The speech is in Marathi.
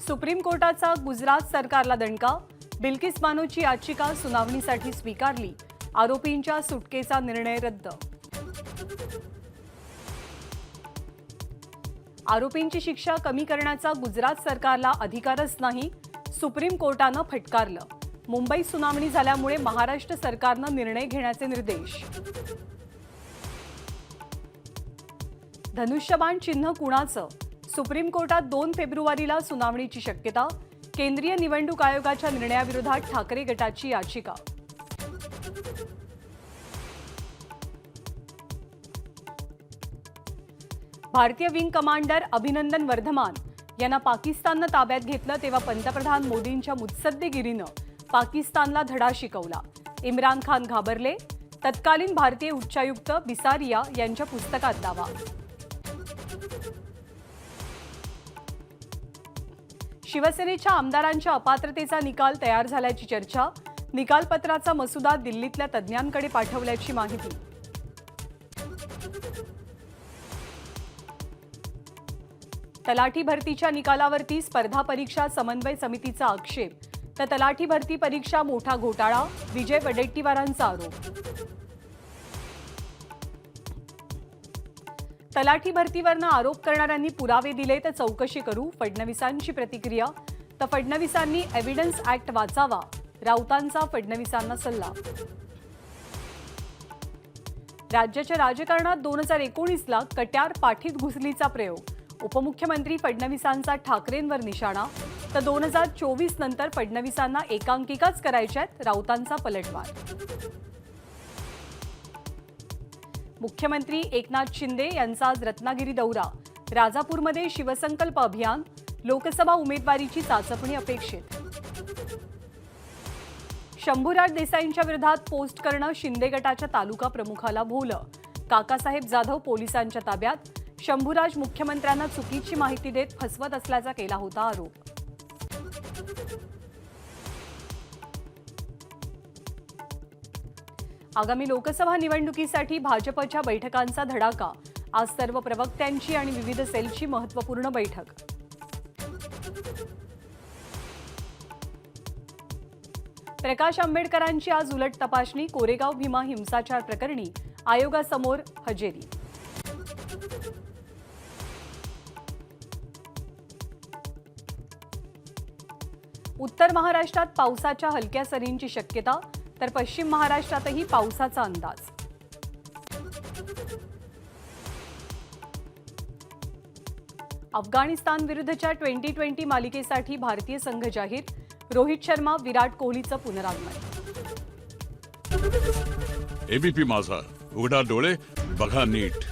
सुप्रीम कोर्टाचा गुजरात सरकारला दणका। बिल्किस बानोची याचिका सुनावणीसाठी स्वीकारली। आरोपींच्या सुटकेचा निर्णय रद्द। आरोपींची शिक्षा कमी करण्याचा गुजरात सरकारला अधिकारच नाही, सुप्रीम कोर्टानं फटकारलं। मुंबईत सुनावणी झाल्यामुळे महाराष्ट्र सरकारनं निर्णय घेण्याचे निर्देश। धनुष्यबाण चिन्ह कुणाचं? सुप्रीम कोर्टात 2 फेब्रुवारीला सुनावणीची शक्यता। केंद्रीय निवडणूक आयोगाच्या निर्णयाविरोधात ठाकरे गटाची याचिका। भारतीय विंग कमांडर अभिनंदन वर्धमान यांना पाकिस्ताननं ताब्यात घेतलं तेव्हा पंतप्रधान मोदींच्या मुत्सद्देगिरीनं पाकिस्तानला धडा शिकवला। इम्रान खान घाबरले। तत्कालीन भारतीय उच्चायुक्त बिसारिया यांच्या पुस्तकात दावा। शिवसेनेच्या आमदारांच्या अपात्रतेचा निकाल तयार झाल्याची चर्चा। निकालपत्राचा मसुदा दिल्लीतल्या तज्ज्ञांकडे पाठवल्याची माहिती। तलाठी भरतीच्या निकालावरती स्पर्धा परीक्षा समन्वय समितीचा आक्षेप, तर तलाठी भरती परीक्षा मोठा घोटाळा, विजय वडेट्टीवारांचा आरोप। तलाठी भरतीवरनं आरोप करणाऱ्यांनी पुरावे दिले तर चौकशी करू, फडणवीसांची प्रतिक्रिया। तर फडणवीसांनी एव्हिडन्स ऍक्ट वाचावा, राऊतांचा फडणवीसांना सल्ला। राज्याच्या राजकारणात 2019ला कट्यार पाठीत घुसलीचा प्रयोग। उपमुख्यमंत्री फडणवीसांचा ठाकरेंवर निशाणा। तर 2024 नंतर फडणवीसांना एकांकिकाच करायच्यात, राऊतांचा पलटवार। मुख्यमंत्री एकनाथ शिंदे यांचा आज रत्नागिरी दौरा। राजापूरमध्ये शिवसंकल्प अभियान, लोकसभा उमेदवारीची चाचपणी अपेक्षित। शंभूराज देसाईंच्या विरोधात पोस्ट करणं शिंदे गटाच्या तालुका प्रमुखाला भोवलं। काकासाहेब जाधव पोलिसांच्या ताब्यात। शंभूराज मुख्यमंत्र्यांना चुकीची माहिती देत फसवत असल्याचा केला होता आरोप। आगामी लोकसभा निवडणुकीसाठी भाजपच्या बैठकांचा धडाका। आज सर्व प्रवक्त्यांची आणि विविध सेलची महत्त्वपूर्ण बैठक। प्रकाश आंबेडकरांची आज उलट तपासणी। कोरेगाव भीमा हिंसाचार प्रकरणी आयोगासमोर हजेरी। उत्तर महाराष्ट्रात पावसाच्या हलक्या सरींची शक्यता, तर पश्चिम महाराष्ट्रातही पावसाचा अंदाज। अफगाणिस्तान विरुद्धच्या 2020 मालिकेसाठी भारतीय संघ जाहीर। रोहित शर्मा, विराट कोहलीचं पुनरागमन। एबीपी माझा, उघडा डोळे बघा नीट।